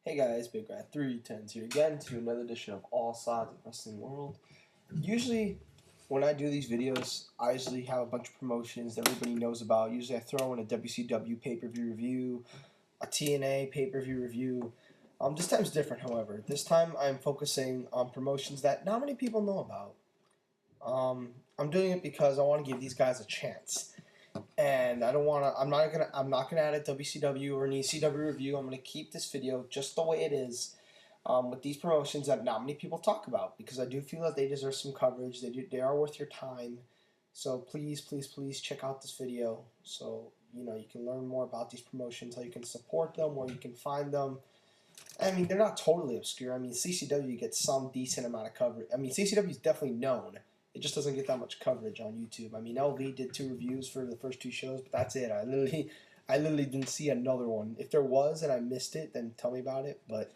Hey guys, Big Rat 310s here again to another edition of All Sides of Wrestling World. Usually, when I do these videos, I usually have a bunch of promotions that everybody knows about. Usually I throw in a WCW pay-per-view review, a TNA pay-per-view review. This time's different, however. This time I'm focusing on promotions that not many people know about. I'm doing it because I want to give these guys a chance. And I don't want to. I'm not gonna add a WCW or an ECW review. I'm gonna keep this video just the way it is, with these promotions that not many people talk about because I do feel that they deserve some coverage. They are worth your time. So please, please, please check out this video so you can learn more about these promotions, how you can support them, where you can find them. I mean, they're not totally obscure. I mean, CCW gets some decent amount of coverage. I mean, CCW is definitely known. It just doesn't get that much coverage on YouTube. I mean, LV did 2 reviews for the first 2 shows, but that's it. I literally didn't see another one. If there was and I missed it, then tell me about it. But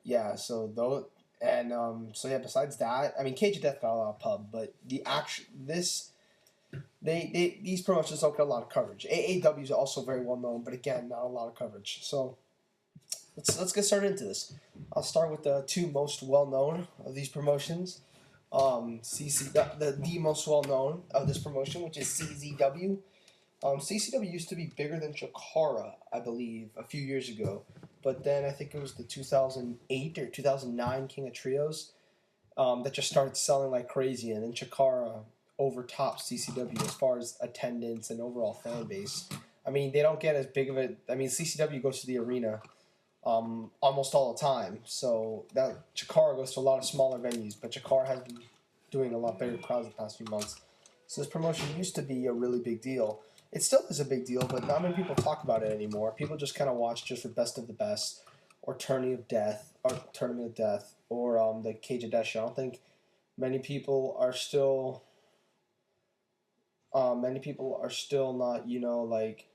yeah, so though, and so yeah. Besides that, I mean, Cage of Death got a lot of pub, but these promotions don't get a lot of coverage. AAW is also very well known, but again, not a lot of coverage. So let's get started into this. I'll start with the 2 most well known of these promotions. The most well known of this promotion, which is CZW. CCW used to be bigger than Chikara, I believe, a few years ago. But then I think it was the 2008 or 2009 King of Trios that just started selling like crazy, and then Chikara overtopped CCW as far as attendance and overall fan base. I mean, they don't get as big of a. I mean, CCW goes to the arena almost all the time. So that Chikara goes to a lot of smaller venues, but Chikara has been doing a lot better crowds the past few months. So this promotion used to be a really big deal. It still is a big deal, but not many people talk about it anymore. People just kind of watch just for Best of the Best or Tournament of Death, or the Cage of Death show. I don't think many people are still not, like,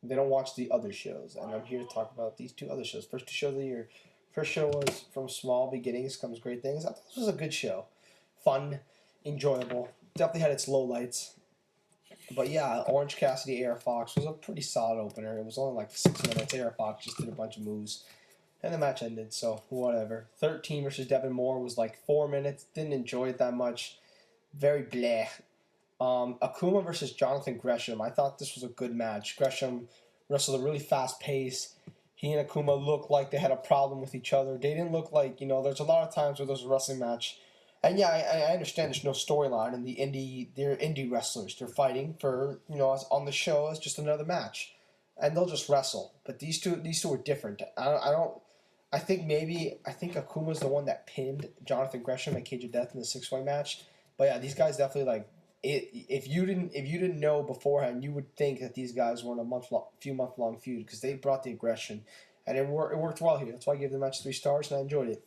they don't watch the other shows, and I'm here to talk about these 2 other shows. First 2 shows of the year. First show was From Small Beginnings Comes Great Things. I thought this was a good show. Fun, enjoyable. Definitely had its lowlights. But yeah, Orange Cassidy, AR Fox was a pretty solid opener. It was only like 6 minutes. AR Fox just did a bunch of moves. And the match ended, so whatever. tHURTeen versus Devon Moore was like 4 minutes. Didn't enjoy it that much. Very bleh. Akuma versus Jonathan Gresham. I thought this was a good match. Gresham wrestled a really fast pace. He and Akuma looked like they had a problem with each other. They didn't look like, there's a lot of times where there's a wrestling match. And yeah, I understand there's no storyline, and they're indie wrestlers. They're fighting for, on the show as just another match. And they'll just wrestle. But these two are different. I think Akuma's the one that pinned Jonathan Gresham at Cage of Death in the 6-way match. But yeah, these guys definitely like. If you didn't know beforehand, you would think that these guys were in a few month long feud because they brought the aggression, and it worked well here. That's why I gave the match 3 stars, and I enjoyed it.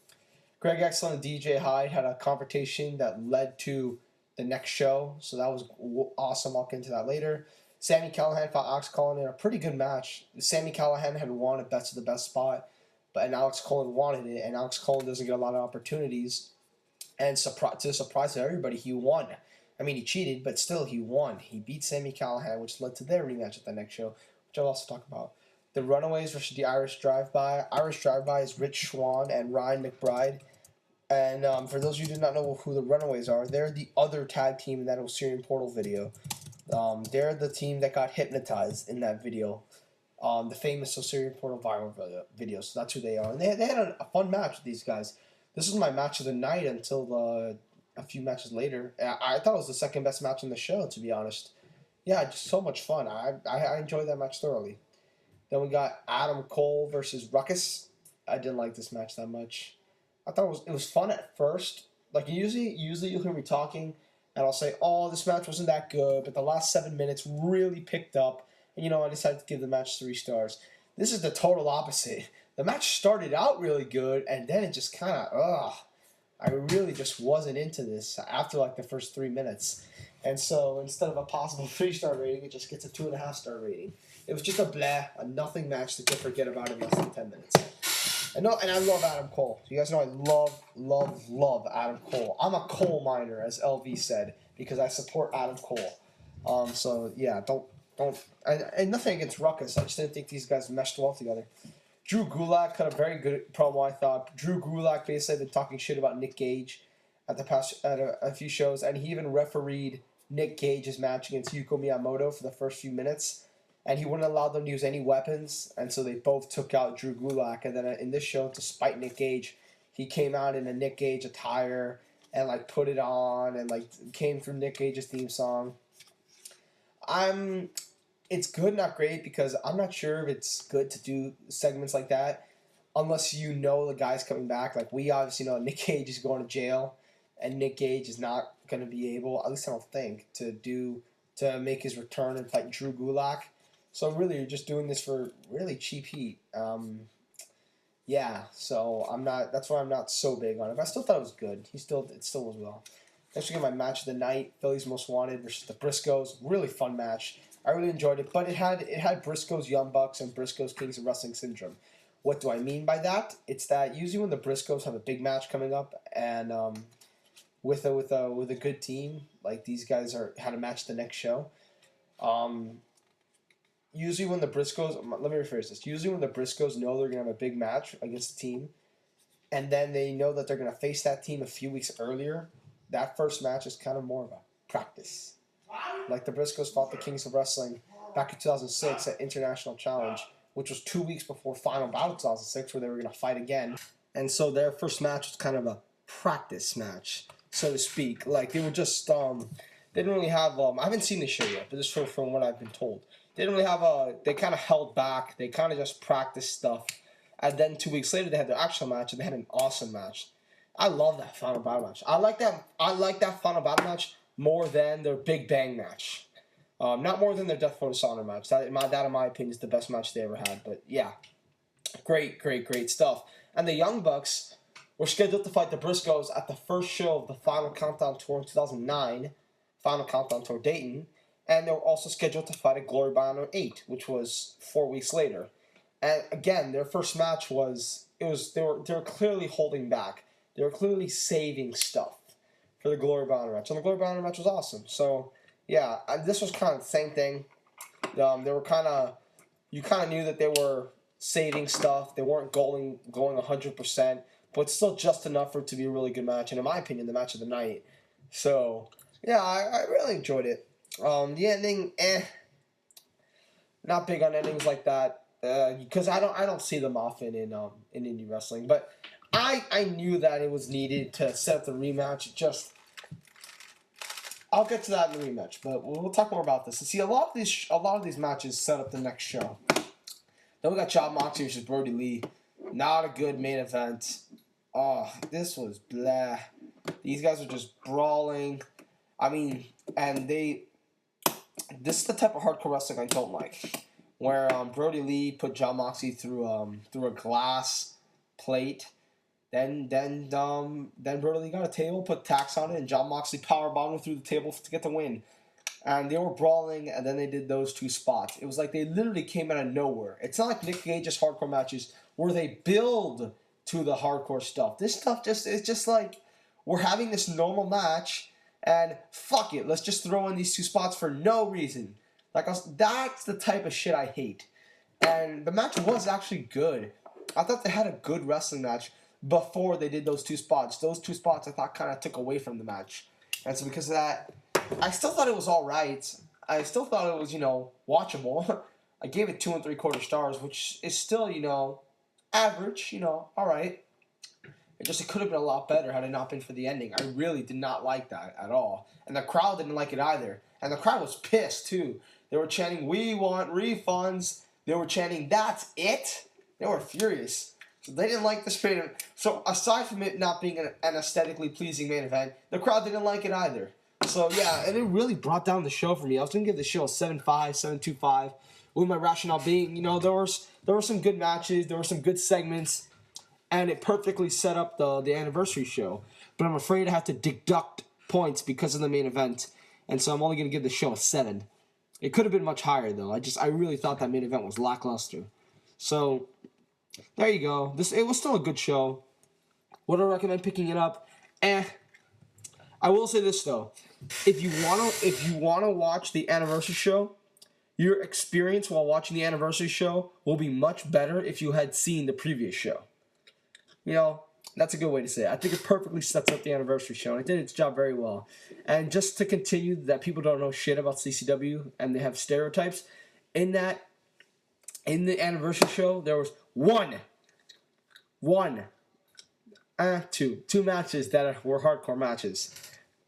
Greg Excellent and DJ Hyde had a confrontation that led to the next show, so that was awesome. I'll get into that later. Sami Callihan fought Alex Colin in a pretty good match. Sami Callihan had won a Best of the Best spot, and Alex Colin wanted it, and Alex Colin doesn't get a lot of opportunities. And to the surprise of everybody, he won. I mean, he cheated, but still he won. He beat Sami Callihan, which led to their rematch at the next show, which I'll also talk about. The Runaways versus the Irish Drive-By. Irish Drive-By is Rich Swann and Ryan McBride. And for those of you who do not know who the Runaways are, they're the other tag team in that Osirian Portal video. They're the team that got hypnotized in that video. The famous Osirian Portal viral video. So that's who they are. And they had a fun match with these guys. This was my match of the night until a few matches later. I thought it was the second best match in the show, to be honest. Yeah, just so much fun. I enjoyed that match thoroughly. Then we got Adam Cole versus Ruckus. I didn't like this match that much. I thought it was fun at first. Like, usually you'll hear me talking, and I'll say, oh, this match wasn't that good, but the last 7 minutes really picked up, and I decided to give the match 3 stars. This is the total opposite. The match started out really good, and then it just kind of, I really just wasn't into this after like the first 3 minutes. And so instead of a possible 3-star rating, it just gets a 2.5-star rating. It was just a nothing match that you forget about in less than 10 minutes. And I love Adam Cole. You guys know I love Adam Cole. I'm a coal miner, as LV said, because I support Adam Cole. So yeah, don't and nothing against Ruckus. I just didn't think these guys meshed well together. Drew Gulak had a very good promo, I thought. Drew Gulak basically been talking shit about Nick Gage at a few shows, and he even refereed Nick Gage's match against Yuko Miyamoto for the first few minutes, and he wouldn't allow them to use any weapons, and so they both took out Drew Gulak. And then in this show, to spite Nick Gage, he came out in a Nick Gage attire and like put it on and like came through Nick Gage's theme song. It's good, not great, because I'm not sure if it's good to do segments like that unless you know the guy's coming back. Like, we obviously know Nick Gage is going to jail, and Nick Gage is not going to be able, at least I don't think, to make his return and fight Drew Gulak. So really, you're just doing this for really cheap heat. Yeah, so that's why I'm not so big on it. But I still thought it was good. It still was well. Next we get my match of the night, Philly's Most Wanted versus the Briscoes. Really fun match. I really enjoyed it, but it had Briscoes Young Bucks and Briscoes Kings of Wrestling syndrome. What do I mean by that? It's that usually when the Briscoes have a big match coming up and with a good team, like these guys had a match the next show. Usually when the Briscoes, let me rephrase this. Usually when the Briscoes know they're gonna have a big match against a team, and then they know that they're gonna face that team a few weeks earlier, that first match is kind of more of a practice. Like the Briscoes fought the Kings of Wrestling back in 2006 at International Challenge, which was 2 weeks before Final Battle 2006, where they were going to fight again. And so their first match was kind of a practice match, so to speak. Like, they were just, they didn't really have, I haven't seen the show yet, but this is from what I've been told. They didn't really have they kind of held back. They kind of just practiced stuff. And then 2 weeks later, they had their actual match, and they had an awesome match. I love that Final Battle match. I like that Final Battle match more than their Big Bang match. Not more than their Death for Dishonor match. That, in my opinion, is the best match they ever had. But yeah, great stuff. And the Young Bucks were scheduled to fight the Briscoes at the first show of the Final Countdown Tour in 2009, Final Countdown Tour Dayton, and they were also scheduled to fight at Glory by Honor 8, which was 4 weeks later. And again, their first match they were clearly holding back. They were clearly saving stuff for the Glory by Honor match. And the Glory by Honor match was awesome. So, yeah, this was kind of the same thing. They were you kind of knew that they were saving stuff. They weren't going 100%, but still just enough for it to be a really good match. And in my opinion, the match of the night. So, yeah, I really enjoyed it. The ending, not big on endings like that, because I don't see them often in indie wrestling. But I knew that it was needed to set up the rematch. I'll get to that in the rematch, but we'll talk more about this. And see, a lot of these matches set up the next show. Then we got Jon Moxley versus Brodie Lee. Not a good main event. Oh, this was blah. These guys were just brawling. I mean, and this is the type of hardcore wrestling I don't like, where Brodie Lee put Jon Moxley through a glass plate. Then Brodie Lee got a table, put tacks on it, and Jon Moxley powerbombed him through the table to get the win. And they were brawling, and then they did those two spots. It was like they literally came out of nowhere. It's not like Nick Gage's hardcore matches where they build to the hardcore stuff. This stuff it's just like we're having this normal match, and fuck it, let's just throw in these two spots for no reason. That's the type of shit I hate. And the match was actually good. I thought they had a good wrestling match before they did those two spots. Those two spots I thought kind of took away from the match. And so because of that, I still thought it was alright. I still thought it was, watchable. I gave it 2 3/4 stars, which is still, average, alright. It could have been a lot better had it not been for the ending. I really did not like that at all. And the crowd didn't like it either. And the crowd was pissed, too. They were chanting, "We want refunds." They were chanting, "That's it." They were furious. So they didn't like this main event. So aside from it not being an aesthetically pleasing main event, the crowd didn't like it either. So yeah, and it really brought down the show for me. I was going to give the show a 7.5, 7.25, with my rationale being, there were some good matches, there were some good segments, and it perfectly set up the anniversary show. But I'm afraid I have to deduct points because of the main event, and so I'm only going to give the show a 7. It could have been much higher, though. I really thought that main event was lackluster. So there you go. It was still a good show. Would I recommend picking it up? I will say this though: if you wanna watch the anniversary show, your experience while watching the anniversary show will be much better if you had seen the previous show. You know, that's a good way to say it. I think it perfectly sets up the anniversary show, and it did its job very well. And just to continue that people don't know shit about CCW and they have stereotypes, in the anniversary show, there was two matches that were hardcore matches,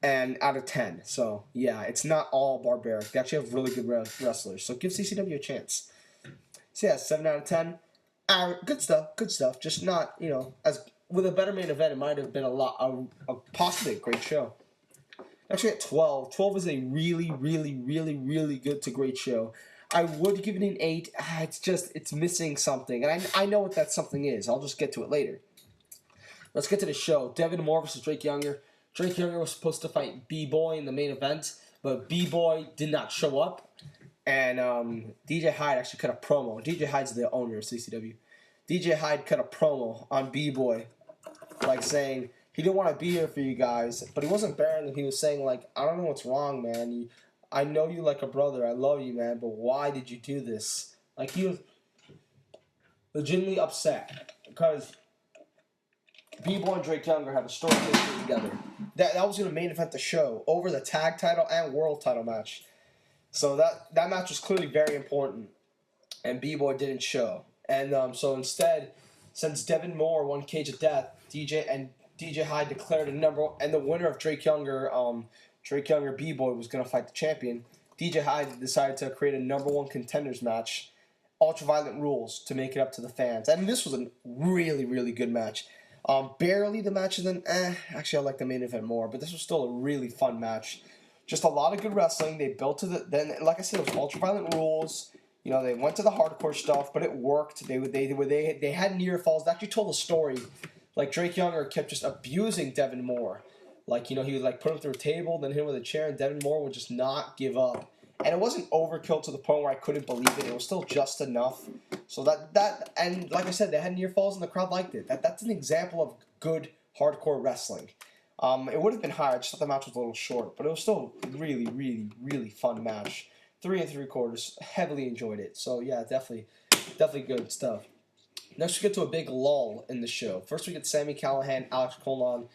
and out of 10. So yeah, it's not all barbaric. They actually have really good wrestlers. So give CCW a chance. So yeah, 7 out of 10. Good stuff. Just not, as with a better main event, it might have been possibly a great show. Actually, at 12. 12 is a really, really, really, really good to great show. I would give it an 8. It's missing something. And I know what that something is. I'll just get to it later. Let's get to the show. Devon Moore versus Drake Younger. Drake Younger was supposed to fight B-Boy in the main event, but B-Boy did not show up. And DJ Hyde actually cut a promo. DJ Hyde's the owner of CCW. DJ Hyde cut a promo on B-Boy, like saying he didn't want to be here for you guys, but he wasn't bearing it. He was saying, like, I don't know what's wrong, man. I know you like a brother. I love you, man, but why did you do this? Like, he was legitimately upset because B-Boy and Drake Younger have a story history together. That was going to main event the show over the tag title and world title match. So that match was clearly very important, and B-Boy didn't show. And so instead, since Devon Moore won Cage of Death, DJ Hyde declared and the winner of Drake Younger B-Boy was going to fight the champion. DJ Hyde decided to create a #1 contenders match, Ultraviolent Rules, to make it up to the fans. And this was a really, really good match. Barely the match is actually I like the main event more, but this was still a really fun match. Just a lot of good wrestling. They built to then like I said, it was Ultraviolent Rules. They went to the hardcore stuff, but it worked. They had near falls. They actually told a story. Like Drake Younger kept just abusing Devon Moore. Like, he would like put him through a table, then hit him with a chair, and Devon Moore would just not give up. And it wasn't overkill to the point where I couldn't believe it. It was still just enough. So and like I said, they had near falls and the crowd liked it. That's an example of good hardcore wrestling. It would have been higher. I just thought the match was a little short, but it was still a really, really, really fun match. 3 3/4. Heavily enjoyed it. So yeah, definitely good stuff. Next we get to a big lull in the show. First we get Sami Callihan, Alex Colon.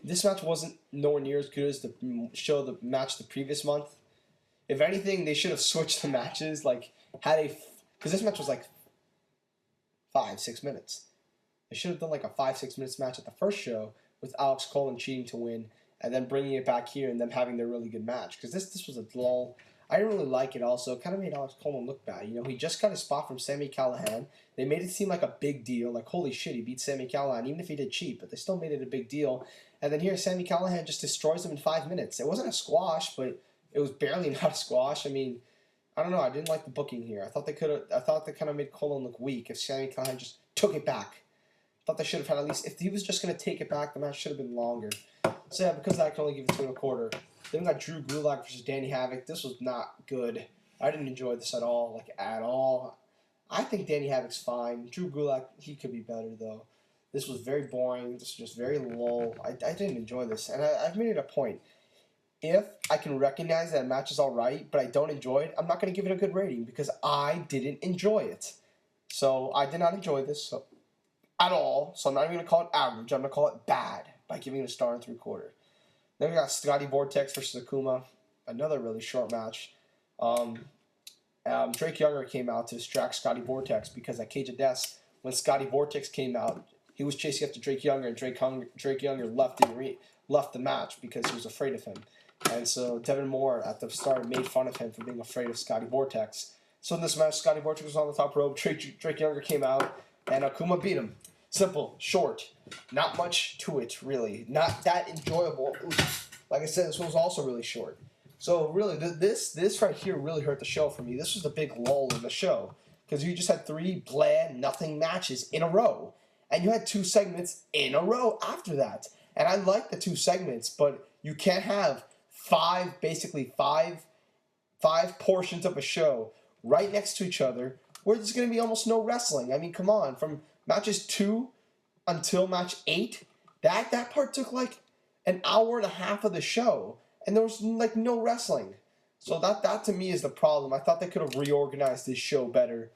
This match wasn't nowhere near as good as the match the previous month. If anything, they should have switched the matches. Because this match was like 5-6 minutes. They should have done like a 5-6 minutes match at the first show with Alex Colon cheating to win, and then bringing it back here and them having their really good match. Because this was a lull. I didn't really like it also. It kind of made Alex Colon look bad. He just got his spot from Sami Callihan. They made it seem like a big deal. Like, holy shit, he beat Sami Callihan, even if he did cheat. But they still made it a big deal. And then here, Sami Callihan just destroys him in 5 minutes. It wasn't a squash, but it was barely not a squash. I mean, I don't know. I didn't like the booking here. I thought they kind of made Colon look weak if Sami Callihan just took it back. I thought they should have had at least, if he was just going to take it back, the match should have been longer. So yeah, because I can only give it 2 1/4. Then we got Drew Gulak versus Danny Havoc. This was not good. I didn't enjoy this at all. I think Danny Havoc's fine. Drew Gulak, he could be better though. This was very boring. This was just very low. I didn't enjoy this, and I've made it a point. If I can recognize that a match is all right, but I don't enjoy it, I'm not going to give it a good rating because I didn't enjoy it. So I did not enjoy this at all. So I'm not even going to call it average. I'm going to call it bad by giving it a star and 3/4. Then we got Scotty Vortex versus Akuma. Another really short match. Drake Younger came out to distract Scotty Vortex because at Cage of Death, when Scotty Vortex came out, he was chasing after Drake Younger, and Drake Younger left the match because he was afraid of him. And so Devon Moore at the start made fun of him for being afraid of Scotty Vortex. So in this match, Scotty Vortex was on the top rope. Drake Younger came out, and Akuma beat him. Simple, short, not much to it, really. Not that enjoyable. Like I said, this one was also really short. So really, this right here really hurt the show for me. This was the big lull in the show because you just had 3 bland, nothing matches in a row. And you had 2 segments in a row after that. And I like the 2 segments, but you can't have 5 portions of a show right next to each other where there's going to be almost no wrestling. I mean, come on. From matches 2 until match 8, that part took like an hour and a half of the show. And there was like no wrestling. So that to me is the problem. I thought they could have reorganized this show better.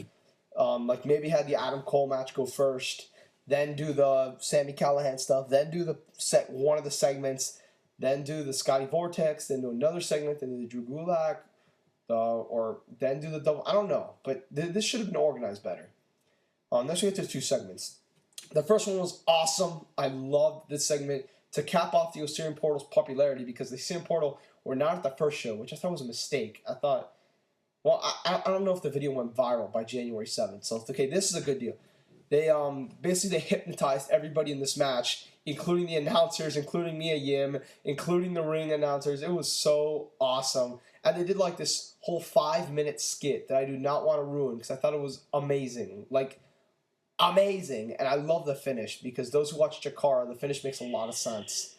Like maybe had the Adam Cole match go first, then do the Sami Callihan stuff, then do the one of the segments, then do the Scotty Vortex, then do another segment, then do the Drew Gulak, or then do the double. I don't know, but this should have been organized better. Let's get to the 2 segments. The first one was awesome. I loved this segment to cap off the Osirian Portal's popularity because the Osirian Portal were not at the first show, which I thought was a mistake. I thought, well, I don't know if the video went viral by January 7th. So, okay, this is a good deal. They basically they hypnotized everybody in this match, including the announcers, including Mia Yim, including the ring announcers. It was so awesome. And they did like this whole 5-minute skit that I do not want to ruin because I thought it was amazing. Like, amazing. And I love the finish because those who watch Chikara, the finish makes a lot of sense.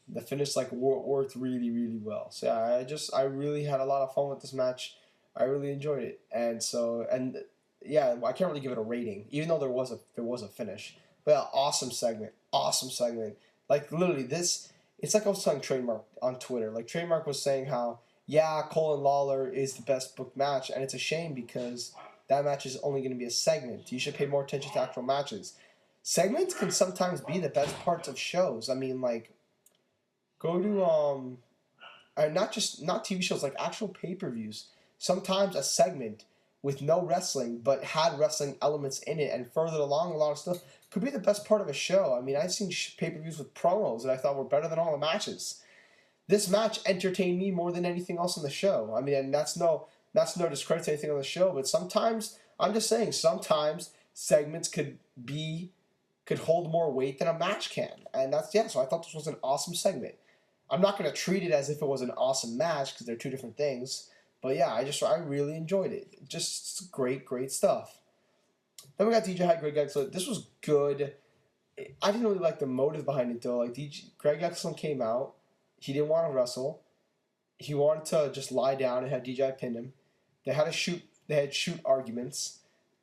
The finish like worked really, really well. So yeah, I really had a lot of fun with this match. I really enjoyed it. And yeah, I can't really give it a rating, even though there was a finish. But yeah, awesome segment. Like literally this, it's like I was telling Trademark on Twitter. Like Trademark was saying how, yeah, Cole and Lawler is the best booked match, and it's a shame because that match is only going to be a segment. You should pay more attention to actual matches. Segments can sometimes be the best parts of shows. I mean, like, go to not TV shows, like actual pay-per-views. Sometimes a segment with no wrestling but had wrestling elements in it and further along a lot of stuff could be the best part of a show. I mean, I've seen pay-per-views with promos that I thought were better than all the matches. This match entertained me more than anything else on the show. I mean, and that's no discredit to anything on the show, but sometimes, I'm just saying, sometimes segments could hold more weight than a match can. And so I thought this was an awesome segment. I'm not going to treat it as if it was an awesome match because they're 2 different things. But yeah, I really enjoyed it. Just great stuff. Then we got DJ Hyde, Greg Excellent. This was good. I didn't really like the motive behind it though. Like Greg Excellent came out. He didn't want to wrestle. He wanted to just lie down and have DJ pin him. They had shoot arguments.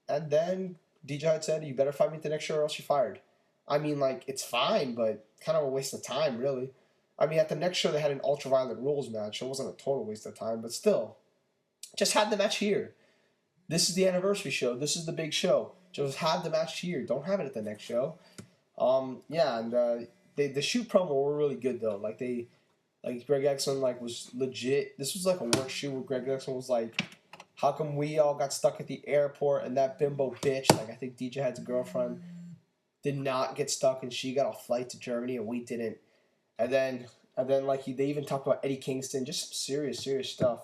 And then DJ Hyde said, "You better fight me at the next show or else you're fired." I mean, like, it's fine, but kind of a waste of time, really. I mean, at the next show, they had an Ultraviolet Rules match. It wasn't a total waste of time, but still. Just have the match here. This is the anniversary show. This is the big show. Just have the match here. Don't have it at the next show. Yeah, and the shoot promo were really good, though. Like Greg Excellent, was legit. This was like a work shoot where Greg Excellent was like, how come we all got stuck at the airport and that bimbo bitch, like I think DJ Hyde's girlfriend, did not get stuck and she got a flight to Germany and we didn't. And then like they even talked about Eddie Kingston, just some serious stuff.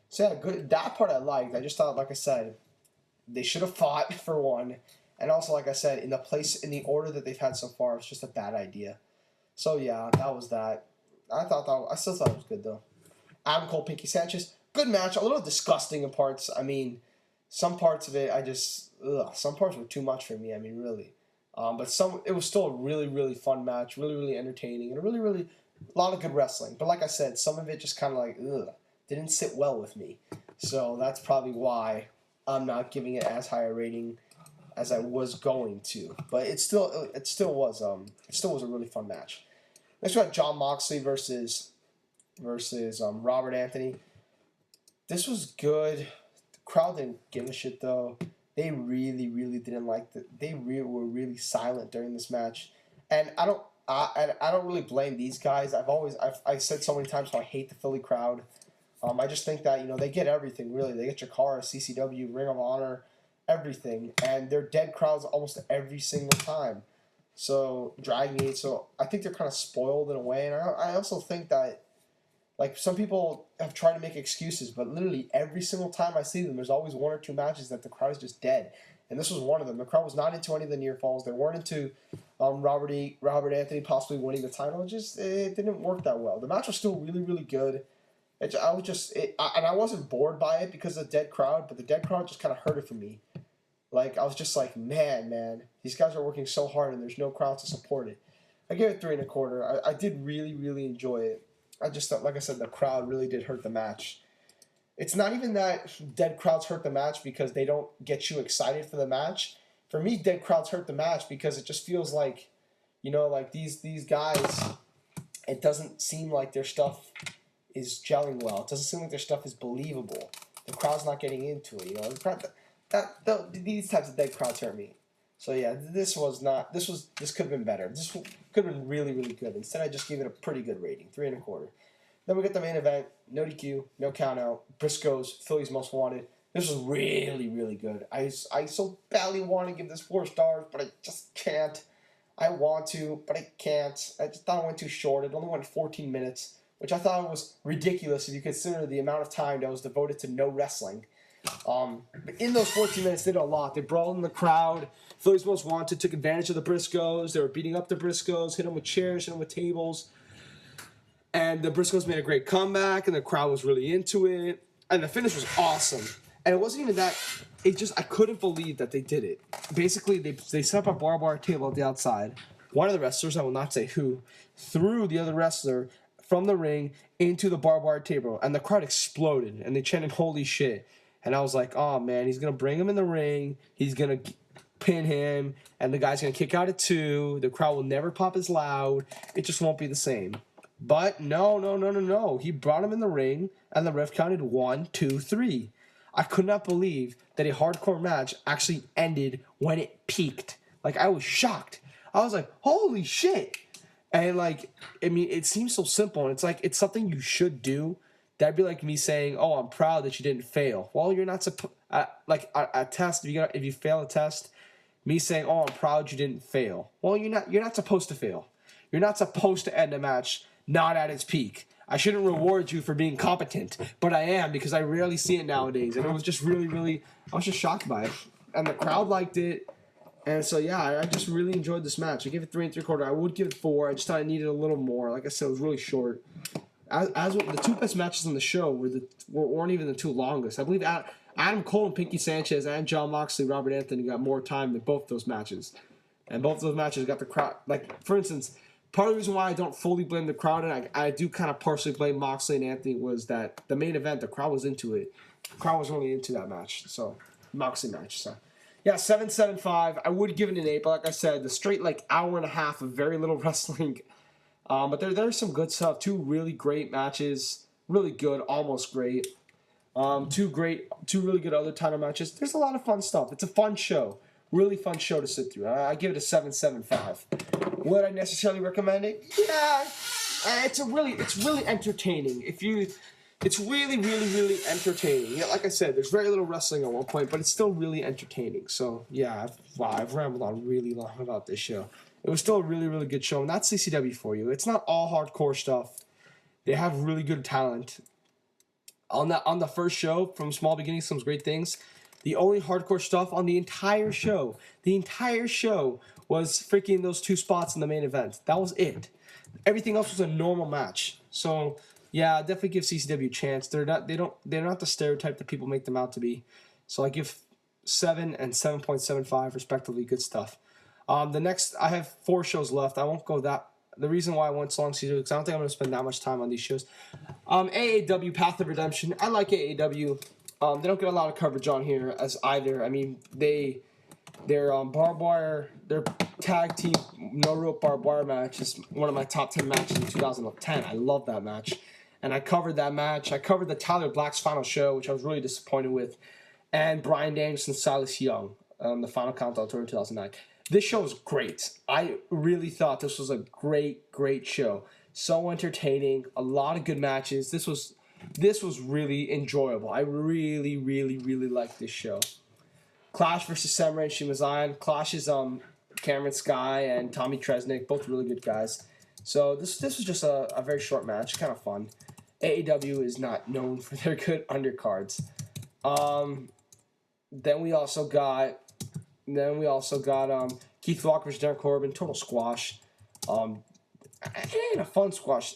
So yeah, good. That part I liked. I just thought, like I said, they should have fought for one. And also, like I said, in the order that they've had so far, it's just a bad idea. So yeah, that was that. I still thought it was good though. Adam Cole, Pinky Sanchez, good match. A little disgusting in parts. I mean, some parts of it, some parts were too much for me. I mean, really. But it was still a really fun match, really entertaining, and a lot of good wrestling. But like I said, some of it just kind of didn't sit well with me. So that's probably why I'm not giving it as high a rating as I was going to. But it still was a really fun match. Next we got Jon Moxley versus Robert Anthony. This was good. The crowd didn't give a shit though. They really didn't like they were really silent during this match. And I don't really blame these guys. I've said so many times how I hate the Philly crowd. I just think that, they get everything, really. They get Chikara, CCW, Ring of Honor, everything. And they're dead crowds almost every single time. So, Dragon Gate. So, I think they're kind of spoiled in a way. And I also think that, some people have tried to make excuses, but literally every single time I see them, there's always 1 or 2 matches that the crowd is just dead. And this was one of them. The crowd was not into any of the near falls. They weren't into Robert Anthony possibly winning the title. It didn't work that well. The match was still really good. I wasn't bored by it because of the dead crowd, but the dead crowd just kind of hurt it for me. I was just like, man, these guys are working so hard and there's no crowd to support it. I gave it 3 1/4. I did really enjoy it. I just thought, like I said, the crowd really did hurt the match. It's not even that dead crowds hurt the match because they don't get you excited for the match. For me, dead crowds hurt the match because it just feels like, these guys, it doesn't seem like their stuff is gelling well. It doesn't seem like their stuff is believable. The crowd's not getting into it. You know, the crowd, these types of dead crowds hurt me. So yeah, this could have been better. This could have been really, really good. Instead, I just gave it a pretty good rating, 3 1/4. Then we get the main event, no DQ, no countout, Briscoes, Philly's Most Wanted. This was really, really good. I so badly want to give this 4 stars, but I just can't. I want to, but I can't. I just thought it went too short. It only went 14 minutes, which I thought was ridiculous if you consider the amount of time that was devoted to no wrestling. But in those 14 minutes, they did a lot. They brawled in the crowd. Philly's Most Wanted took advantage of the Briscoes. They were beating up the Briscoes, hit them with chairs, hit them with tables. And the Briscoes made a great comeback, and the crowd was really into it. And the finish was awesome. And it wasn't even that. I couldn't believe that they did it. Basically, they set up a barbed wire table at the outside. One of the wrestlers, I will not say who, threw the other wrestler from the ring into the barbed wire table. And the crowd exploded, and they chanted, "Holy shit." And I was like, oh, man, he's going to bring him in the ring. He's going to pin him, and the guy's going to kick out at 2. The crowd will never pop as loud. It just won't be the same. But no. He brought him in the ring, and the ref counted 1, 2, 3. I could not believe that a hardcore match actually ended when it peaked. Like, I was shocked. I was like, holy shit. And, like, I mean, it seems so simple, and it's like, it's something you should do. That'd be like me saying, oh, I'm proud that you didn't fail. Well, you're not supposed, like, a test, if you fail a test, me saying, oh, I'm proud you didn't fail. Well, you're not supposed to fail. You're not supposed to end a match not at its peak. I shouldn't reward you for being competent, but I am, because I rarely see it nowadays. And it was just really, really, I was just shocked by it. And the crowd liked it. And so, yeah, I just really enjoyed this match. I gave it 3 3/4. I would give it 4. I just thought I needed a little more. Like I said, it was really short. As the 2 best matches on the show weren't even the 2 longest. I believe Adam Cole and Pinky Sanchez and Jon Moxley, Robert Anthony got more time than both those matches. And both those matches got the crowd. Like, for instance, part of the reason why I don't fully blame the crowd, and I do kind of partially blame Moxley and Anthony, was that the main event, the crowd was into it. The crowd was really into that match. So, Moxley match. So, yeah, 7.75. I would give it an 8, but like I said, the straight, like, hour and a half of very little wrestling. But there's some good stuff. 2 really great matches. Really good, almost great. 2 really good other title matches. There's a lot of fun stuff. It's a fun show. Really fun show to sit through. I give it a 7.75. Would I necessarily recommend it? Yeah. It's really entertaining. It's really, really, really entertaining. Yeah, like I said, there's very little wrestling at one point, but it's still really entertaining. So, yeah, I've rambled on really long about this show. It was still a really, really good show, and that's CCW for you. It's not all hardcore stuff. They have really good talent. On the first show, from Small Beginnings, Some Great Things, the only hardcore stuff on the entire show was freaking those 2 spots in the main event. That was it. Everything else was a normal match. So, yeah, definitely give CCW a chance. They're not the stereotype that people make them out to be. So I give 7 and 7.75 respectively. Good stuff. The next, I have 4 shows left. I won't go that. The reason why I went so long season because I don't think I'm going to spend that much time on these shows. AAW Path of Redemption. I like AAW. They don't get a lot of coverage on here as either. I mean, their barbed wire, their tag team no rope barbed wire match is one of my top 10 matches in 2010. I love that match, and I covered that match. I covered the Tyler Black's final show, which I was really disappointed with, and Bryan Danielson, Silas Young, the final countdown tour in 2009. This show was great. I really thought this was a great, great show. So entertaining. A lot of good matches. This was really enjoyable. I really, really, really liked this show. Clash versus Samurai and Shima Zion. Clash is Cameron Sky and Tommy Tresnick, both really good guys. So this was just a very short match, kind of fun. AEW is not known for their good undercards. Then we also got Keith Walker versus Darren Corbin, total squash. It ain't a fun squash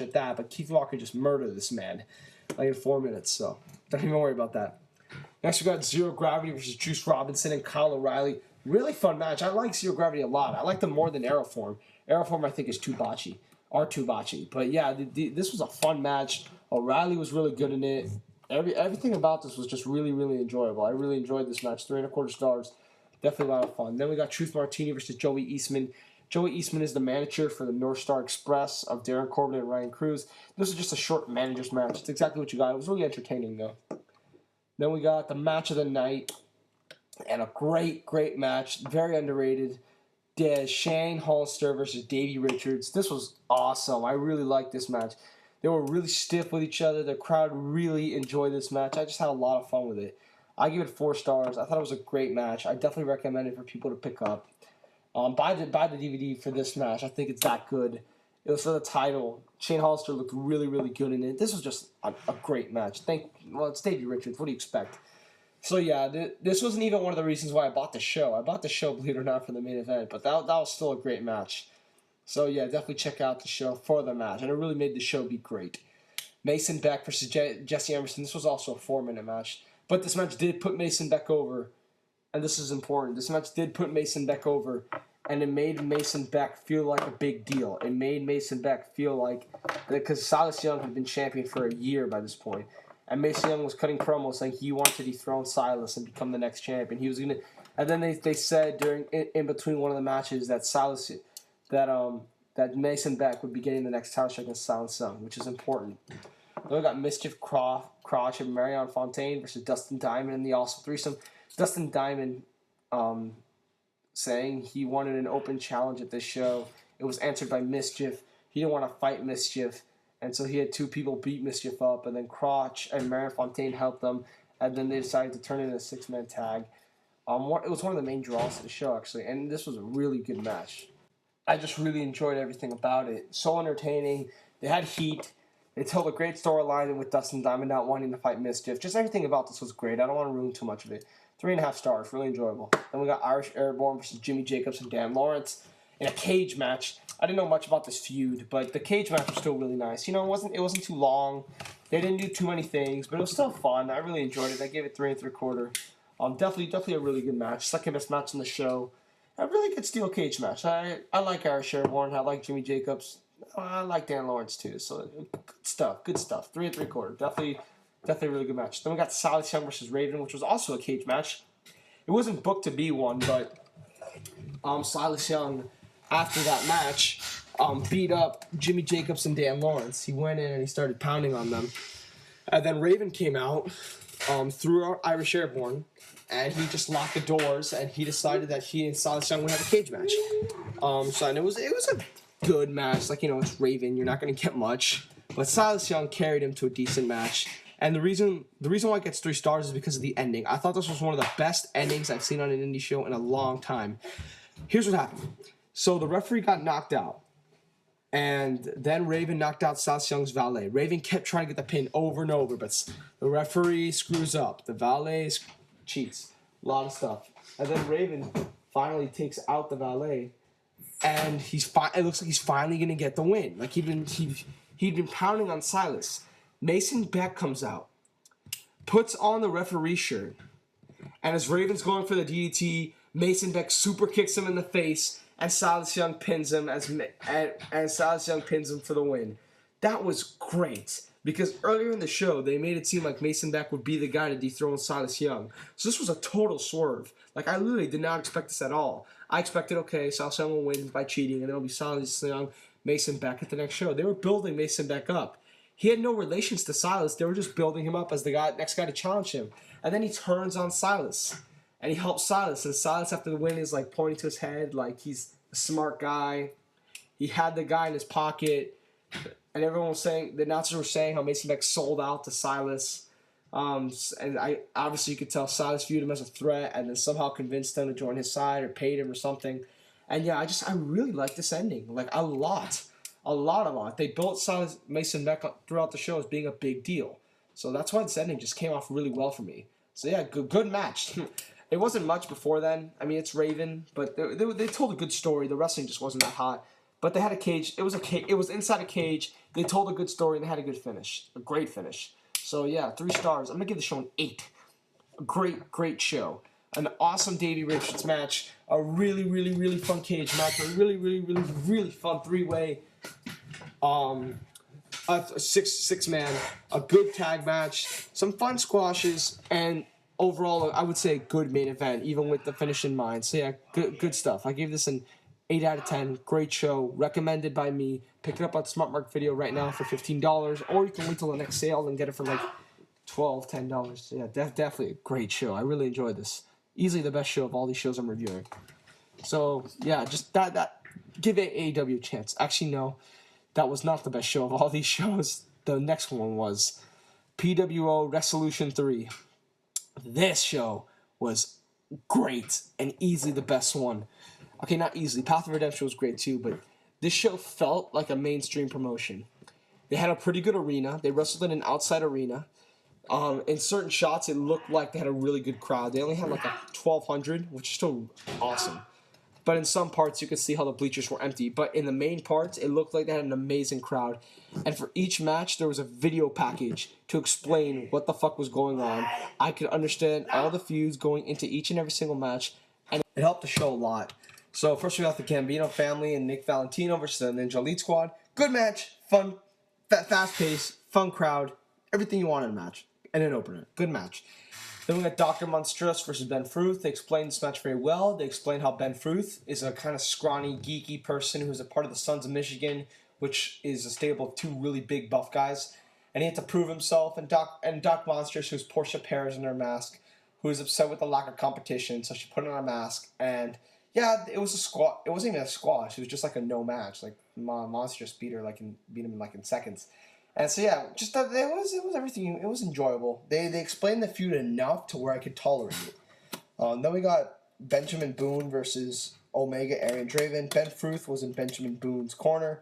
at that, but Keith Walker just murdered this man like in 4 minutes, so don't even worry about that. Next we got Zero Gravity versus Juice Robinson and Kyle O'Reilly. Really fun match. I like Zero Gravity a lot. I like them more than Aeroform. Aeroform I think is too botchy. But yeah, this was a fun match. O'Reilly was really good in it. Everything about this was just really, really enjoyable. I really enjoyed this match. 3 1/4 stars. Definitely a lot of fun. Then we got Truth Martini versus Joey Eastman. Joey Eastman is the manager for the North Star Express of Darren Corbin and Ryan Cruz. This was just a short manager's match. It's exactly what you got. It was really entertaining, though. Then we got the match of the night, and a great match. Very underrated. Shane Hollister versus Davey Richards. This was awesome. I really liked this match. They were really stiff with each other. The crowd really enjoyed this match. I just had a lot of fun with it. I give it 4 stars. I thought it was a great match. I definitely recommend it for people to pick up. Buy the DVD for this match. I think it's that good. It was for the title. Shane Hollister looked really good in it. This was just a great match. It's Davey Richards. What do you expect? So yeah, this wasn't even one of the reasons why I bought the show. I bought the show, believe it or not, for the main event. But that was still a great match. So yeah, definitely check out the show for the match. And it really made the show be great. Mason Beck versus Jesse Emerson. This was also a 4-minute match. But this match did put Mason Beck over. And this is important. This match did put Mason Beck over. And it made Mason Beck feel like a big deal. It made Mason Beck feel like... Because Silas Young had been champion for a year by this point. And Mason Young was cutting promos saying he wanted to dethrone Silas and become the next champion. He was gonna, and then they said in between one of the matches that that Mason Beck would be getting the next title shot against Silas Young, which is important. Then we got Mischief Crotch and Marion Fontaine versus Dustin Diamond in the Awesome Threesome. Dustin Diamond saying he wanted an open challenge at this show. It was answered by Mischief. He didn't want to fight Mischief. And so he had 2 people beat Mischief up, and then Crotch and Marion Fontaine helped them, and then they decided to turn it into a 6-man tag. It was one of the main draws of the show, actually, and this was a really good match. I just really enjoyed everything about it. So entertaining. They had heat. They told a great storyline with Dustin Diamond not wanting to fight Mischief. Just everything about this was great. I don't want to ruin too much of it. 3.5 stars, really enjoyable. Then we got Irish Airborne versus Jimmy Jacobs and Dan Lawrence in a cage match. I didn't know much about this feud, but the cage match was still really nice. You know, it wasn't too long. They didn't do too many things, but it was still fun. I really enjoyed it. I gave it 3 3/4. Definitely a really good match. Second best match on the show. A really good steel cage match. I like Irish Airborne. I like Jimmy Jacobs. I like Dan Lawrence too. So good stuff. 3 3/4. Definitely a really good match. Then we got Silas Young versus Raven, which was also a cage match. It wasn't booked to be one, but Silas Young, after that match, beat up Jimmy Jacobs and Dan Lawrence. He went in and he started pounding on them. And then Raven came out through Irish Airborne, and he just locked the doors, and he decided that he and Silas Young would have a cage match. And it was a good match. Like, it's Raven. You're not going to get much. But Silas Young carried him to a decent match. And the reason why it gets 3 stars is because of the ending. I thought this was one of the best endings I've seen on an indie show in a long time. Here's what happened. So the referee got knocked out. And then Raven knocked out Silas Young's valet. Raven kept trying to get the pin over and over, but the referee screws up. The valet cheats. A lot of stuff. And then Raven finally takes out the valet. And it looks like he's finally going to get the win. Like he'd been pounding on Silas. Mason Beck comes out, puts on the referee shirt, and as Raven's going for the DDT, Mason Beck super kicks him in the face, and Silas Young pins him and Silas Young pins him for the win. That was great because earlier in the show they made it seem like Mason Beck would be the guy to dethrone Silas Young. So this was a total swerve. Like I literally did not expect this at all. I expected Silas Young will win by cheating, and then it'll be Silas Young, Mason Beck at the next show. They were building Mason Beck up. He had no relations to Silas. They were just building him up as the next guy to challenge him. And then he turns on Silas. And he helps Silas. And Silas, after the win, is like pointing to his head like he's a smart guy. He had the guy in his pocket. And everyone was saying, the announcers were saying how Mason Beck sold out to Silas. And obviously you could tell Silas viewed him as a threat and then somehow convinced him to join his side or paid him or something. And yeah, I really like this ending. Like a lot. They built Silas Mason Beck throughout the show as being a big deal. So that's why this ending just came off really well for me. So yeah, good match. It wasn't much before then. I mean, it's Raven, but they told a good story. The wrestling just wasn't that hot. But they had a cage. It was inside a cage. They told a good story, and they had a good finish. A great finish. So yeah, 3 stars. I'm going to give the show an 8. A great show. An awesome Davey Richards match. A really fun cage match. A really fun 3-way. A six man, a good tag match, some fun squashes, and overall, I would say a good main event, even with the finish in mind. So yeah, good stuff. I gave this an 8 out of 10. Great show. Recommended by me. Pick it up on Smart Mark Video right now for $15. Or you can wait till the next sale and get it for like $12, $10. Yeah, definitely a great show. I really enjoyed this. Easily the best show of all these shows I'm reviewing. So, yeah, just that give AEW a chance. Actually, no. That was not the best show of all these shows. The next one was PWO Resolution 3. This show was great and easily the best one. Okay, not easily. Path of Redemption was great too, but this show felt like a mainstream promotion. They had a pretty good arena. They wrestled in an outside arena. In certain shots, it looked like they had a really good crowd. They only had like a 1,200, which is still awesome. But in some parts, you could see how the bleachers were empty. But in the main parts, it looked like they had an amazing crowd. And for each match, there was a video package to explain what the fuck was going on. I could understand all the feuds going into each and every single match. And it helped the show a lot. So first we got the Gambino family and Nick Valentino versus the Ninja Elite Squad. Good match. Fun. Fast pace. Fun crowd. Everything you want in a match. And an opener. Good match. Then we got Dr. Monstrous versus Ben Fruth. They explained this match very well. They explained how Ben Fruth is a kind of scrawny, geeky person who's a part of the Sons of Michigan, which is a stable of two really big buff guys. And he had to prove himself. And Doc Monstrous, who's Portia Perez in her mask, who was upset with the lack of competition, so she put on a mask. And yeah, it was a squash. It wasn't even a squash. It was just like a no match. Like Monstrous beat him in seconds. And so yeah, just that it was everything. It was enjoyable. They explained the feud enough to where I could tolerate it. Then we got Benjamin Boone versus Omega Aaron Draven. Ben Fruth was in Benjamin Boone's corner,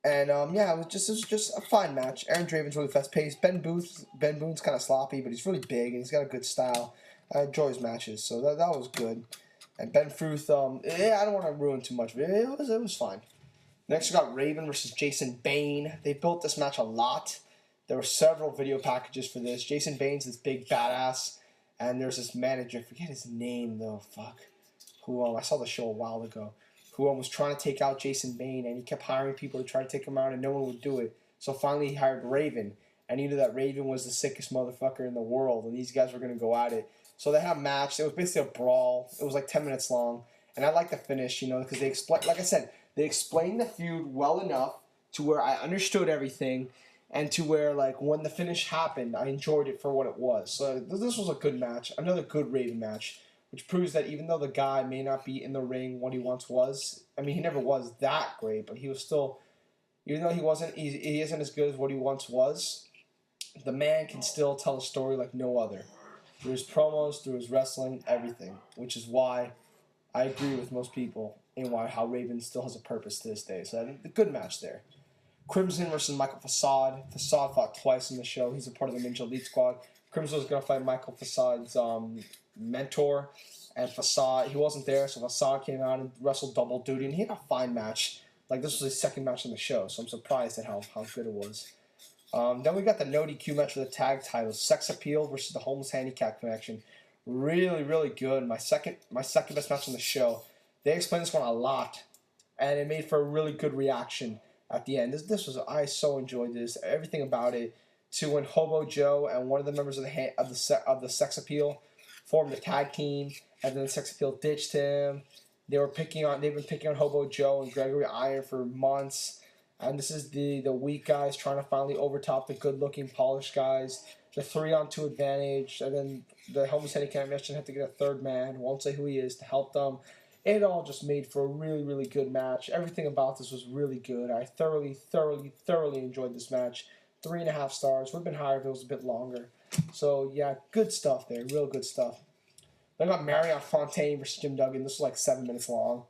and yeah, it was just a fine match. Aaron Draven's really fast paced. Ben Boone's kind of sloppy, but he's really big and he's got a good style. I enjoy his matches, so that was good. And Ben Fruth, I don't want to ruin too much, but it was fine. Next, we got Raven versus Jason Bane. They built this match a lot. There were several video packages for this. Jason Bane's this big badass, and there's this manager, I forget his name though, who I saw the show a while ago, who was trying to take out Jason Bane, and he kept hiring people to try to take him out, and no one would do it. So finally he hired Raven, and he knew that Raven was the sickest motherfucker in the world, and these guys were going to go at it. So they had a match. It was basically a brawl. It was like 10 minutes long, and I like the finish, because they explained, like I said, they explained the feud well enough to where I understood everything, and to where, like, when the finish happened, I enjoyed it for what it was. So this was a good match, another good Raven match, which proves that even though the guy may not be in the ring what he once was, I mean, he never was that great, but he was still, even though he isn't as good as what he once was, the man can still tell a story like no other. Through his promos, through his wrestling, everything, which is why I agree with most people in how Raven still has a purpose to this day. So I think a good match there. Crimson versus Michael Facade. Facade fought twice in the show. He's a part of the Ninja Elite Squad. Crimson was going to fight Michael Facade's mentor. And Facade, he wasn't there, so Facade came out and wrestled double duty. And he had a fine match. Like, this was his second match on the show, so I'm surprised at how good it was. Then we got the no DQ match for the tag titles. Sex Appeal versus the Homeless Handicap Connection. Really, really good. My second best match on the show. They explained this one a lot, and it made for a really good reaction at the end. I so enjoyed this. Everything about it. To when Hobo Joe and one of the members of the Sex Appeal formed a tag team, and then the Sex Appeal ditched him. They've been picking on Hobo Joe and Gregory Iron for months. And this is the weak guys trying to finally overtop the good-looking, polished guys. The 3-on-2 advantage, and then the Homeless Handicap Connection had to get a third man, won't say who he is, to help them. It all just made for a really, really good match. Everything about this was really good. I thoroughly, thoroughly, thoroughly enjoyed this match. 3.5 stars. Would have been higher if it was a bit longer. So, yeah, good stuff there. Real good stuff. Then I got Marion Fontaine versus Jim Duggan. This was like 7 minutes long.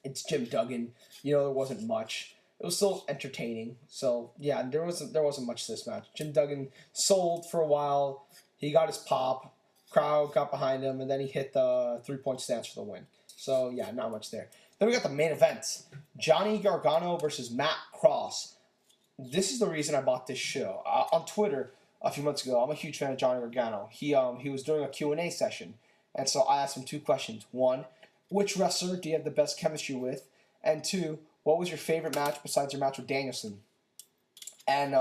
It's Jim Duggan. There wasn't much. It was still entertaining. So, yeah, there wasn't much to this match. Jim Duggan sold for a while. He got his pop. Crowd got behind him, and then he hit the 3-point stance for the win. So, yeah, not much there. Then we got the main event. Johnny Gargano versus Matt Cross. This is the reason I bought this show. On Twitter a few months ago, I'm a huge fan of Johnny Gargano. He was doing a Q&A session, and so I asked him 2 questions. 1, which wrestler do you have the best chemistry with? And 2, what was your favorite match besides your match with Danielson? And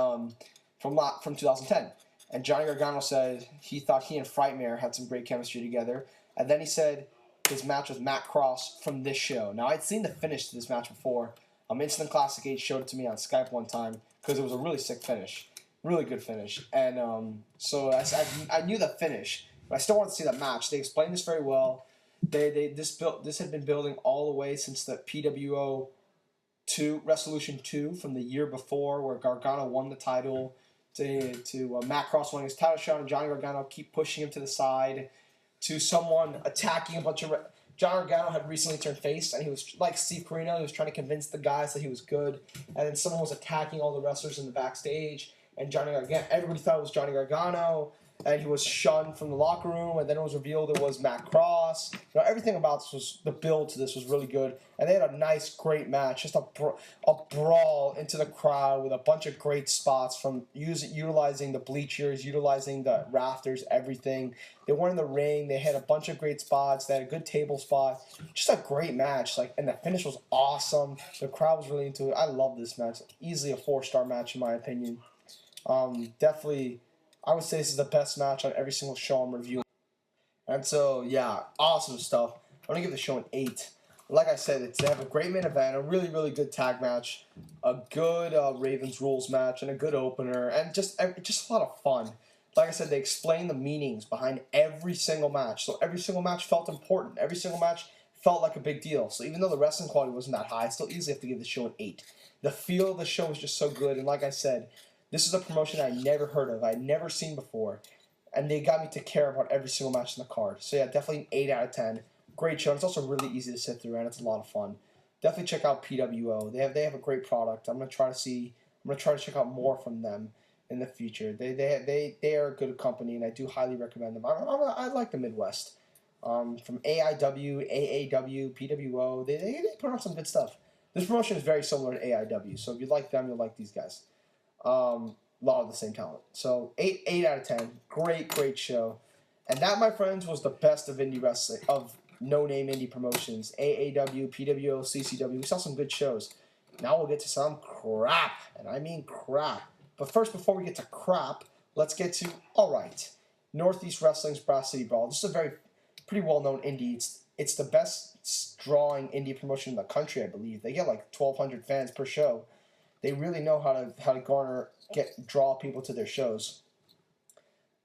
from 2010. And Johnny Gargano said he thought he and Frightmare had some great chemistry together. And then he said his match with Matt Cross from this show. Now, I'd seen the finish to this match before. Instant Classic 8 showed it to me on Skype one time because it was a really sick finish. Really good finish. And so I knew the finish, but I still wanted to see the match. They explained this very well. This had been building all the way since the PWO 2 Resolution 2 from the year before, where Gargano won the title, to Matt Cross winning his title shot, and Johnny Gargano keep pushing him to the side, to someone attacking a bunch of. Johnny Gargano had recently turned face, and he was like Steve Corino. He was trying to convince the guys that he was good, and then someone was attacking all the wrestlers in the backstage, and everybody thought it was Johnny Gargano. And he was shunned from the locker room, and then it was revealed it was Matt Cross. Everything about this the build to this was really good, and they had a nice, great match, just a brawl into the crowd with a bunch of great spots from utilizing the bleachers, utilizing the rafters, everything. They were in the ring. They had a bunch of great spots. They had a good table spot. Just a great match, and the finish was awesome. The crowd was really into it. I love this match. Easily a 4-star match in my opinion. Definitely. I would say this is the best match on every single show I'm reviewing. And so, yeah, awesome stuff. I'm going to give the show an 8. Like I said, they have a great main event, a really, really good tag match, a good Ravens Rules match, and a good opener, and just a lot of fun. Like I said, they explain the meanings behind every single match. So every single match felt important. Every single match felt like a big deal. So even though the wrestling quality wasn't that high, I still easily have to give the show an 8. The feel of the show was just so good, and like I said, this is a promotion I never heard of. I'd never seen before. And they got me to care about every single match in the card. So yeah, definitely an 8 out of 10. Great show. It's also really easy to sit through, and it's a lot of fun. Definitely check out PWO. They have a great product. I'm gonna try to check out more from them in the future. They are a good company, and I do highly recommend them. I like the Midwest. From AIW, AAW, PWO, they put on some good stuff. This promotion is very similar to AIW, so if you like them, you'll like these guys. A lot of the same talent. So 8 out of 10. Great show. And that, my friends, was the best of indie wrestling, of no-name indie promotions. AAW, PWO, CCW. We saw some good shows. Now we'll get to some crap. And I mean crap. But first, before we get to crap, let's get to, alright, Northeast Wrestling's Brass City Brawl. This is a pretty well-known indie. It's the best drawing indie promotion in the country, I believe. They get like 1,200 fans per show. They really know how to draw people to their shows.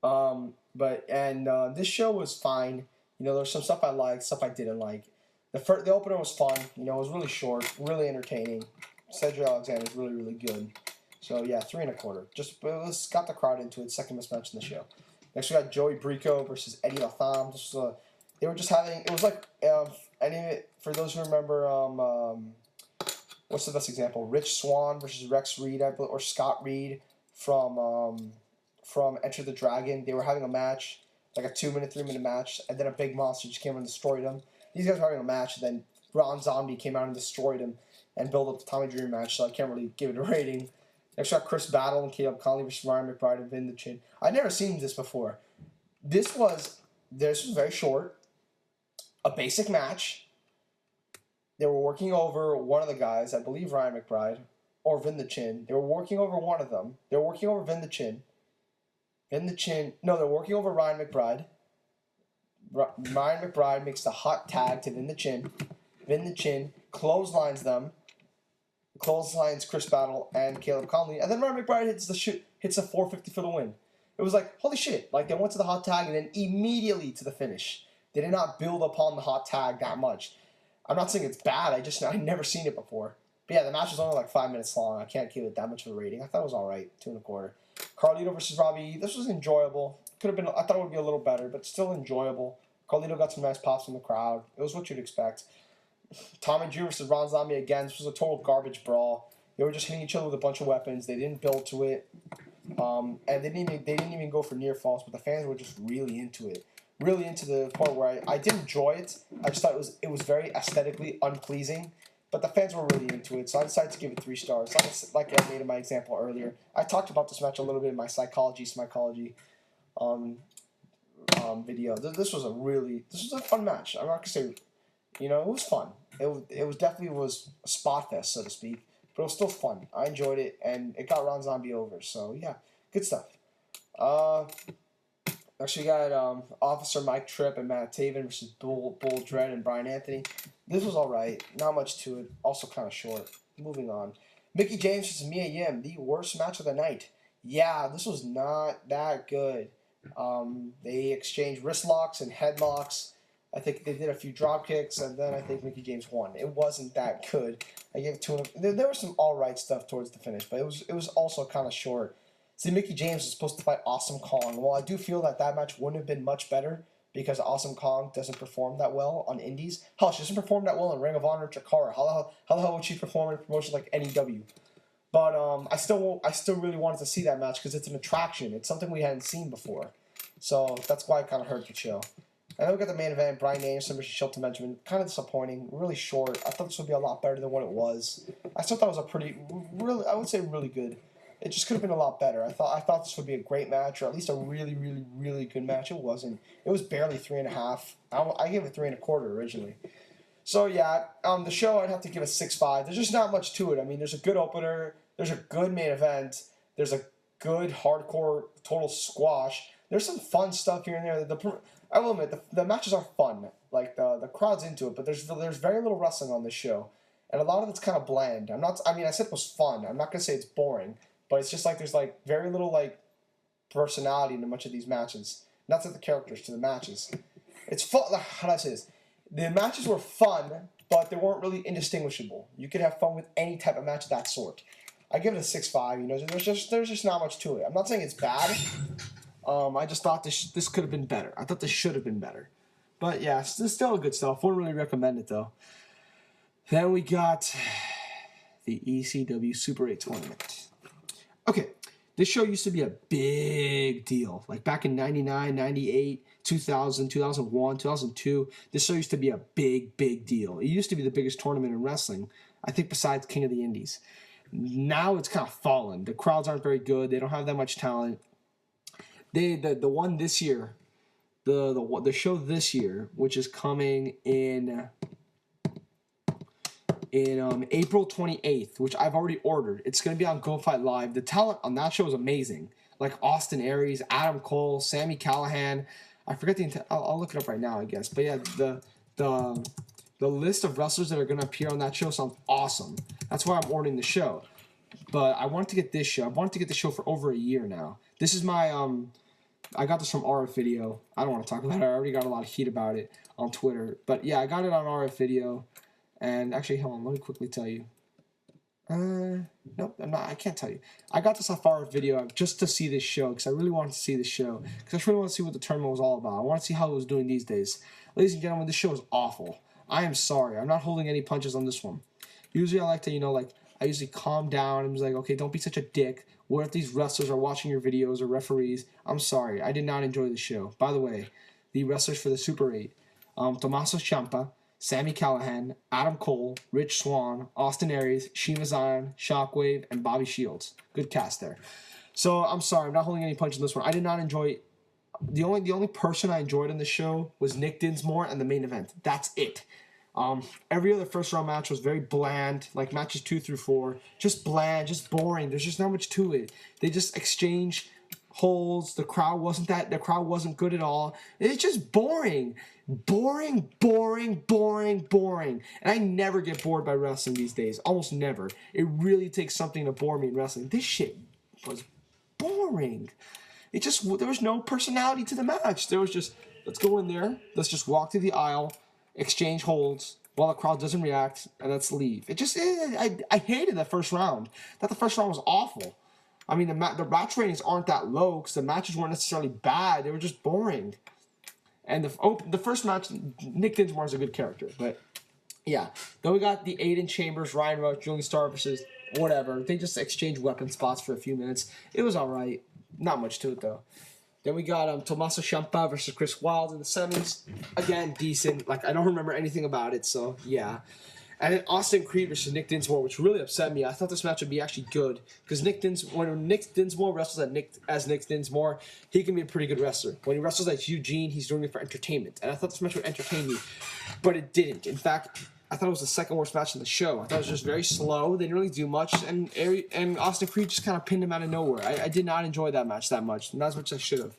This show was fine. There's some stuff I liked, stuff I didn't like. The opener was fun. It was really short, really entertaining. Cedric Alexander is really, really good. So yeah, 3 1/4. Just got the crowd into it. Second best match in the show. Next we got Joey Brico versus Eddie Latham. They were just having. It was like for those who remember. What's the best example? Rich Swann versus Rex Reed, or Scott Reed from Enter the Dragon. They were having a match, like a 2-minute, 3-minute match, and then a big monster just came and destroyed them. These guys were having a match, and then Ron Zombie came out and destroyed him and built up the Tommy Dreamer match, so I can't really give it a rating. Next we got Chris Battle and Caleb Conley versus Ryan McBride and Vin the Chin. I'd never seen this before. This was very short, a basic match. They were working over one of the guys, I believe Ryan McBride, or Vin the Chin. They were working over one of them. They were working over Vin the Chin. They're working over Ryan McBride. Ryan McBride makes the hot tag to Vin the Chin. Vin the Chin clotheslines them. Clotheslines Chris Battle and Caleb Conley. And then Ryan McBride hits a 450 for the win. It was like, holy shit. Like, they went to the hot tag and then immediately to the finish. They did not build upon the hot tag that much. I'm not saying it's bad. I'd never seen it before. But yeah, the match was only like 5 minutes long. I can't give it that much of a rating. I thought it was all right, 2 1/4. Carlito versus Robbie. This was enjoyable. Could have been. I thought it would be a little better, but still enjoyable. Carlito got some nice pops from the crowd. It was what you'd expect. Tommy Drew versus Ron Zombie again. This was a total garbage brawl. They were just hitting each other with a bunch of weapons. They didn't build to it, and they didn't even go for near falls. But the fans were just really into it. Really into the point where I did enjoy it. I just thought it was very aesthetically unpleasing, but the fans were really into it, so I decided to give it 3 stars. Like I made in my example earlier. I talked about this match a little bit in my psychology video. This was a fun match. I'm not gonna say, it was fun. It was definitely a spot fest, so to speak, but it was still fun. I enjoyed it, and it got Ron Zombie over. So yeah, good stuff. Actually, got Officer Mike Tripp and Matt Taven versus Bull Dread and Brian Anthony. This was all right. Not much to it. Also kind of short. Moving on. Mickey James versus Mia Yim. The worst match of the night. Yeah, this was not that good. They exchanged wrist locks and headlocks. I think they did a few drop kicks, and then I think Mickey James won. It wasn't that good. I gave it to him. There was some all right stuff towards the finish, but it was also kind of short. See, Mickey James was supposed to fight Awesome Kong. Well, I do feel that match wouldn't have been much better because Awesome Kong doesn't perform that well on indies. Hell, she doesn't perform that well in Ring of Honor or Chikara. How the hell would she perform in promotions like NEW? But I still really wanted to see that match because it's an attraction. It's something we hadn't seen before. So that's why I kind of hurt the show. And then we got the main event, Bryan Danielson versus Shelton Benjamin. Kind of disappointing, really short. I thought this would be a lot better than what it was. I still thought it was I would say really good. It just could have been a lot better. I thought this would be a great match, or at least a really, really, really good match. It wasn't. It was barely 3.5. I gave it 3.25 originally. So yeah, the show I'd have to give it 6.5. There's just not much to it. I mean, there's a good opener. There's a good main event. There's a good hardcore total squash. There's some fun stuff here and there. I will admit the matches are fun. Like the crowd's into it, but there's very little wrestling on this show, and a lot of it's kind of bland. I said it was fun. I'm not gonna say it's boring, but it's just like there's like very little like personality into much of these matches. Not to the characters, to the matches. It's fun. How do I say this? The matches were fun, but they weren't really indistinguishable. You could have fun with any type of match of that sort. I give it a 6.5. You know, there's just not much to it. I'm not saying it's bad. I just thought this could have been better. I thought this should have been better. But yeah, it's still good stuff. Wouldn't really recommend it though. Then we got the ECW Super 8 tournament. Okay, this show used to be a big deal. Like back in 99, 98, 2000, 2001, 2002, this show used to be a big, big deal. It used to be the biggest tournament in wrestling, I think besides King of the Indies. Now it's kind of fallen. The crowds aren't very good. They don't have that much talent. The one this year, the show this year, which is coming in April 28th, which I've already ordered. It's going to be on Go Fight Live. The talent on that show is amazing. Like Austin Aries, Adam Cole, Sami Callihan. I forget I'll look it up right now, I guess. But yeah, the list of wrestlers that are going to appear on that show sounds awesome. That's why I'm ordering the show. But I wanted to get this show. I've wanted to get the show for over a year now. This is my I got this from RF Video. I don't want to talk about it. I already got a lot of heat about it on Twitter. But yeah, I got it on RF Video. And actually, hold on. Let me quickly tell you. Nope, I can't tell you. I got this off RF Video just to see this show because I really wanted to see this show. Because I really want to see what the tournament was all about. I want to see how it was doing these days. Ladies and gentlemen, this show is awful. I am sorry. I'm not holding any punches on this one. Usually I like to, I usually calm down. I'm just like, okay, don't be such a dick. What if these wrestlers are watching your videos or referees? I'm sorry. I did not enjoy the show. By the way, the wrestlers for the Super 8, Tommaso Ciampa, Sami Callihan, Adam Cole, Rich Swann, Austin Aries, Shima Zion, Shockwave, and Bobby Shields. Good cast there. So I'm sorry. I'm not holding any punch in this one. I did not enjoy. The only person I enjoyed in the show was Nick Dinsmore and the main event. That's it. Every other first round match was very bland, like matches 2 through 4. Just bland, just boring. There's just not much to it. They just exchange holds. The crowd wasn't good at all. It's just boring. Boring. And I never get bored by wrestling these days. Almost never. It really takes something to bore me in wrestling. This shit was boring. There was no personality to the match. There was just, let's go in there, let's just walk through the aisle, exchange holds while the crowd doesn't react, and let's leave. I hated that first round. The first round was awful. I mean, the match ratings aren't that low because the matches weren't necessarily bad. They were just boring. And the first match, Nick Dinsmore is a good character, but yeah. Then we got the Aiden Chambers, Ryan Rush, Julian Starr versus whatever. They just exchanged weapon spots for a few minutes. It was all right. Not much to it though. Then we got Tommaso Ciampa versus Chris Wilde in the semis. Again, decent. Like, I don't remember anything about it, so yeah. And then Austin Creed versus Nick Dinsmore, which really upset me. I thought this match would be actually good because when Nick Dinsmore wrestles as Nick Dinsmore, he can be a pretty good wrestler. When he wrestles as Eugene, he's doing it for entertainment. And I thought this match would entertain me, but it didn't. In fact, I thought it was the second worst match in the show. I thought it was just very slow. They didn't really do much, and Austin Creed just kind of pinned him out of nowhere. I did not enjoy that match that much, not as much as I should have.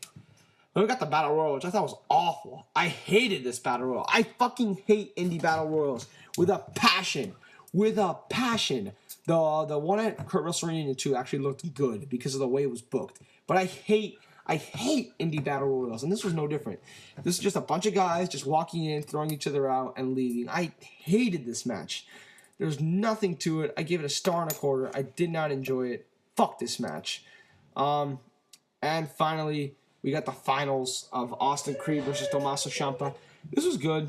Then we got the Battle Royal, which I thought was awful. I hated this Battle Royal. I fucking hate indie Battle Royals with a passion. With a passion. The one at Kurt Russell Reunion 2 actually looked good because of the way it was booked. But I hate indie Battle Royals, and this was no different. This is just a bunch of guys just walking in, throwing each other out, and leaving. I hated this match. There's nothing to it. I gave it a 1.25 stars. I did not enjoy it. Fuck this match. And finally, we got the finals of Austin Creed versus Tommaso Ciampa. This was good.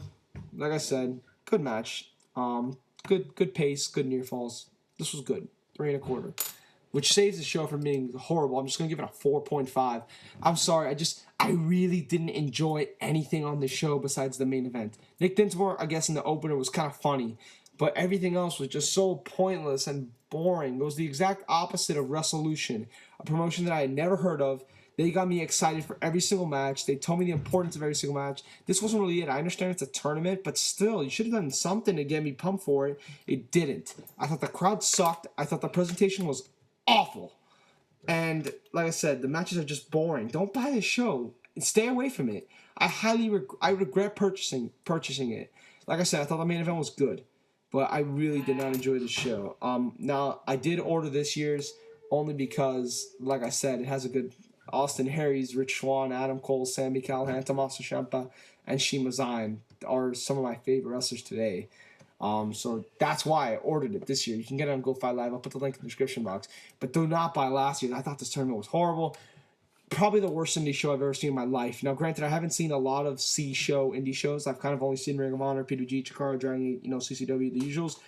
Like I said, good match. Good pace, good near falls. This was good. 3.25, which saves the show from being horrible. I'm just gonna give it a 4.5. I'm sorry. I really didn't enjoy anything on the show besides the main event. Nick Dinsmore, I guess in the opener was kind of funny, but everything else was just so pointless and boring. It was the exact opposite of Resolution, a promotion that I had never heard of. They got me excited for every single match. They told me the importance of every single match. This wasn't really it. I understand it's a tournament, but still, you should have done something to get me pumped for it. It didn't. I thought the crowd sucked. I thought the presentation was awful. And like I said, the matches are just boring. Don't buy the show. Stay away from it. I regret purchasing it. Like I said, I thought the main event was good, but I really did not enjoy the show. Now, I did order this year's only because, like I said, it has a good Austin Harries, Rich Swann, Adam Cole, Sami, Callihan, Tommaso Ciampa, and Shima Zion are some of my favorite wrestlers today. So that's why I ordered it this year. You can get it on GoFi Live. I'll put the link in the description box. But do not buy last year's. I thought this tournament was horrible. Probably the worst indie show I've ever seen in my life. Now, granted, I haven't seen a lot of C-show indie shows. I've kind of only seen Ring of Honor, PWG, Chikara, Dragon Gate, CCW, the usuals.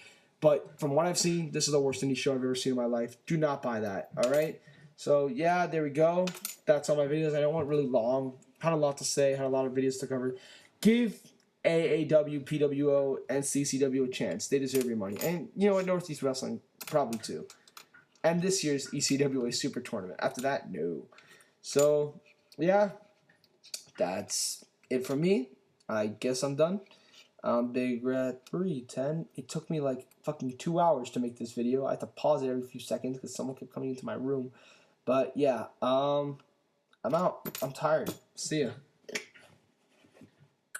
But from what I've seen, this is the worst indie show I've ever seen in my life. Do not buy that, all right? So, yeah, there we go. That's all my videos. I don't want really long. Had a lot to say. Had a lot of videos to cover. Give AAW, PWO, and CCW a chance. They deserve your money. And, you know what, Northeast Wrestling, probably too. And this year's ECWA Super Tournament. After that, no. So, yeah, that's it for me. I guess I'm done. Big Red 310. It took me like fucking 2 hours to make this video. I had to pause it every few seconds because someone kept coming into my room. But yeah, I'm out. I'm tired. See ya.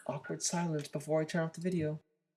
Awkward silence before I turn off the video.